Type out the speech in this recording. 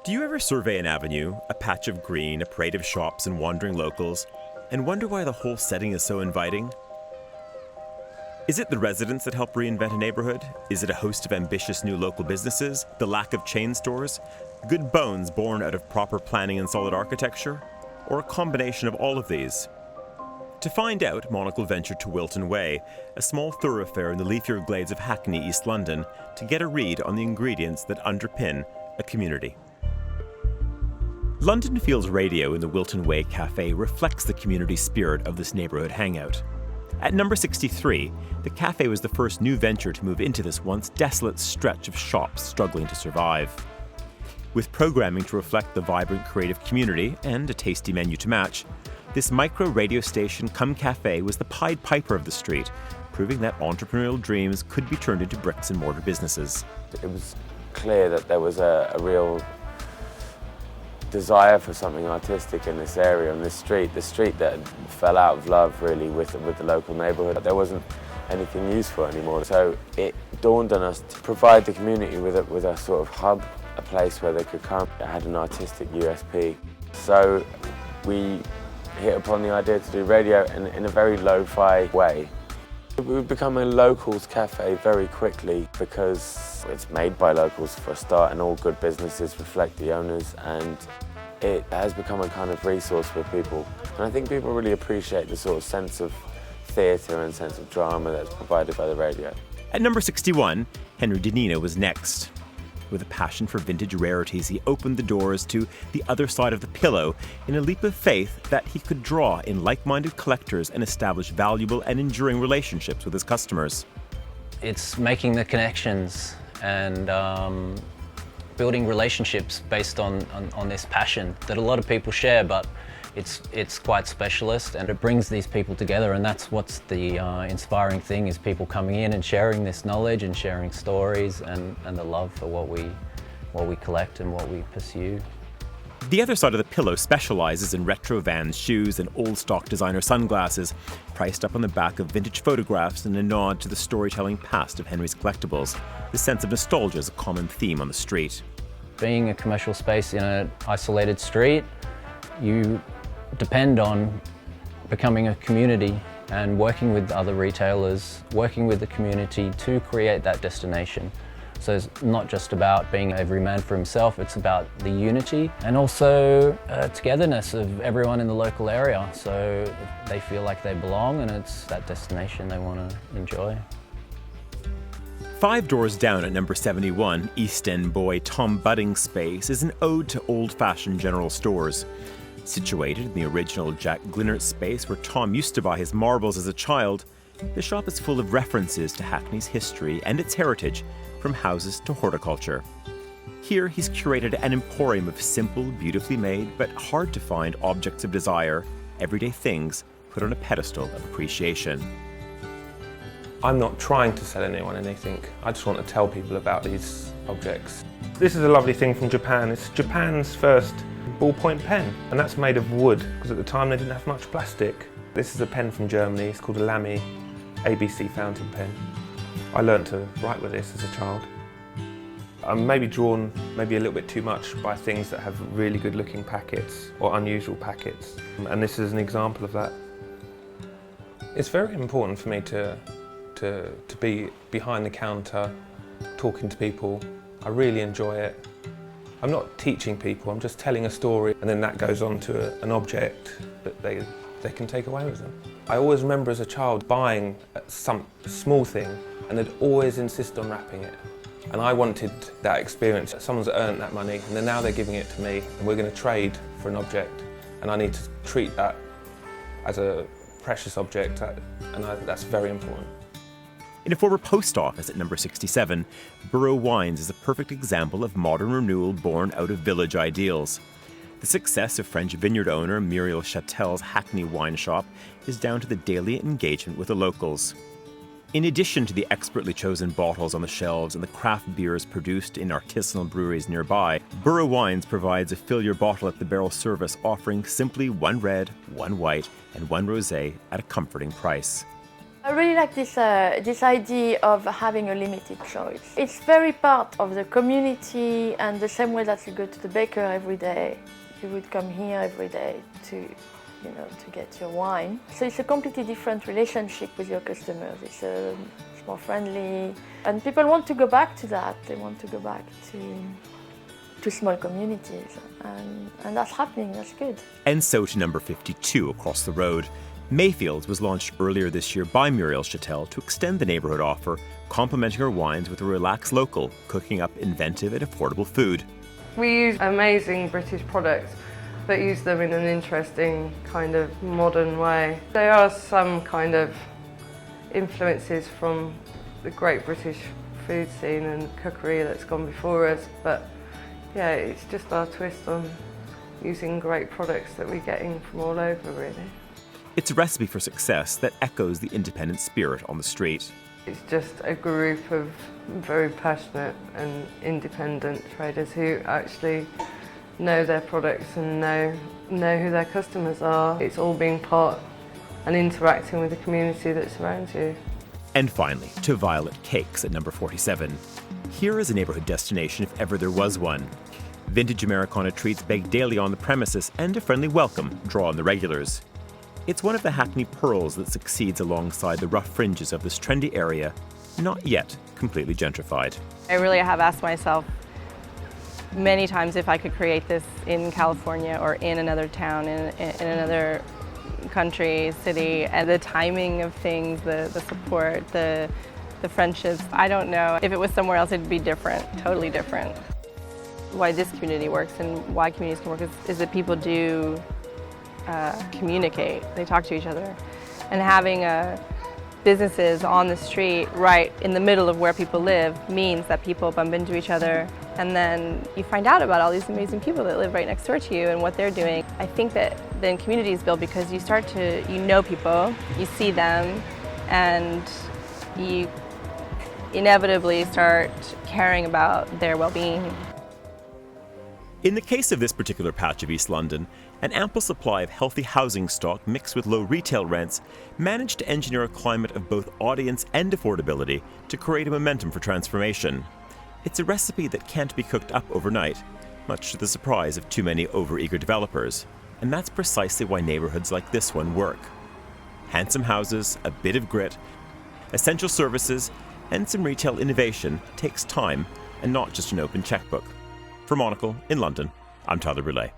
Do you ever survey an avenue, a patch of green, a parade of shops and wandering locals, and wonder why the whole setting is so inviting? Is it the residents that help reinvent a neighborhood? Is it a host of ambitious new local businesses? The lack of chain stores? Good bones born out of proper planning and solid architecture? Or a combination of all of these? To find out, Monocle ventured to Wilton Way, a small thoroughfare in the leafier glades of Hackney, East London, to get a read on the ingredients that underpin a community. London Fields Radio in the Wilton Way Cafe reflects the community spirit of this neighbourhood hangout. At number 63, the cafe was the first new venture to move into this once desolate stretch of shops struggling to survive. With programming to reflect the vibrant creative community and a tasty menu to match, this micro radio station cum cafe was the Pied Piper of the street, proving that entrepreneurial dreams could be turned into bricks and mortar businesses. It was clear that there was a real desire for something artistic in this area, on this street, the street that fell out of love really with the local neighbourhood. There wasn't anything useful anymore, so it dawned on us to provide the community with a sort of hub, a place where they could come. It had an artistic USP. So we hit upon the idea to do radio in a very lo-fi way. We've become a locals cafe very quickly because it's made by locals for a start, and all good businesses reflect the owners, and it has become a kind of resource for people. And I think people really appreciate the sort of sense of theatre and sense of drama that's provided by the radio. At number 61, Henry Danina was next. With a passion for vintage rarities, he opened the doors to the other side of the pillow in a leap of faith that he could draw in like-minded collectors and establish valuable and enduring relationships with his customers. It's making the connections and building relationships based on this passion that a lot of people share, but it's quite specialist, and it brings these people together, and that's what's the inspiring thing, is people coming in and sharing this knowledge and sharing stories and the love for what we collect and what we pursue. The other side of the pillow specializes in retro Vans shoes and old stock designer sunglasses, priced up on the back of vintage photographs in a nod to the storytelling past of Henry's collectibles. The sense of nostalgia is a common theme on the street. Being a commercial space in an isolated street, you depend on becoming a community and working with other retailers, working with the community to create that destination. So it's not just about being every man for himself, it's about the unity and also togetherness of everyone in the local area, so they feel like they belong and it's that destination they want to enjoy. 5 doors down at number 71, East End boy Tom Budding's space is an ode to old-fashioned general stores. Situated in the original Jack Glinnert space where Tom used to buy his marbles as a child, the shop is full of references to Hackney's history and its heritage, from houses to horticulture. Here he's curated an emporium of simple, beautifully made, but hard to find objects of desire, everyday things put on a pedestal of appreciation. I'm not trying to sell anyone anything, I just want to tell people about these objects. This is a lovely thing from Japan. It's Japan's first ballpoint pen, and that's made of wood, because at the time they didn't have much plastic. This is a pen from Germany, it's called a Lamy ABC fountain pen. I learned to write with this as a child. I'm maybe drawn a little bit too much by things that have really good looking packets or unusual packets, and this is an example of that. It's very important for me to be behind the counter, talking to people. I really enjoy it. I'm not teaching people, I'm just telling a story, and then that goes on to an object that they can take away with them. I always remember as a child buying some small thing, and they'd always insist on wrapping it. And I wanted that experience. Someone's earned that money, and then now they're giving it to me, and we're going to trade for an object, and I need to treat that as a precious object, and that's very important. In a former post office at number 67, Borough Wines is a perfect example of modern renewal born out of village ideals. The success of French vineyard owner Muriel Chatel's Hackney wine shop is down to the daily engagement with the locals. In addition to the expertly chosen bottles on the shelves and the craft beers produced in artisanal breweries nearby, Borough Wines provides a fill your bottle at the barrel service, offering simply 1 red, 1 white, and 1 rosé at a comforting price. I really like this idea of having a limited choice. It's very part of the community, and the same way that you go to the baker every day, you would come here every day to get your wine. So it's a completely different relationship with your customers. It's more friendly, and people want to go back to that. They want to go back to small communities, and that's happening. That's good. And so to number 52 across the road. Mayfield was launched earlier this year by Muriel Chattel to extend the neighbourhood offer, complementing her wines with a relaxed local, cooking up inventive and affordable food. We use amazing British products, but use them in an interesting kind of modern way. There are some kind of influences from the great British food scene and cookery that's gone before us, but yeah, it's just our twist on using great products that we're getting from all over, really. It's a recipe for success that echoes the independent spirit on the street. It's just a group of very passionate and independent traders who actually know their products and know who their customers are. It's all being part and interacting with the community that surrounds you. And finally, to Violet Cakes at number 47. Here is a neighbourhood destination if ever there was one. Vintage Americana treats baked daily on the premises, and a friendly welcome draw on the regulars. It's one of the Hackney pearls that succeeds alongside the rough fringes of this trendy area, not yet completely gentrified. I really have asked myself many times if I could create this in California or in another town, in another country, city, and the timing of things, the support, the friendships. I don't know. If it was somewhere else, it'd be different, totally different. Why this community works and why communities can work is that people do communicate. They talk to each other. And having businesses on the street right in the middle of where people live means that people bump into each other, and then you find out about all these amazing people that live right next door to you and what they're doing. I think that then communities build because you start to, know people, you see them, and you inevitably start caring about their well-being. In the case of this particular patch of East London, an ample supply of healthy housing stock mixed with low retail rents managed to engineer a climate of both audience and affordability to create a momentum for transformation. It's a recipe that can't be cooked up overnight, much to the surprise of too many overeager developers. And that's precisely why neighbourhoods like this one work. Handsome houses, a bit of grit, essential services, and some retail innovation takes time and not just an open checkbook. For Monocle in London, I'm Tyler Brûlé.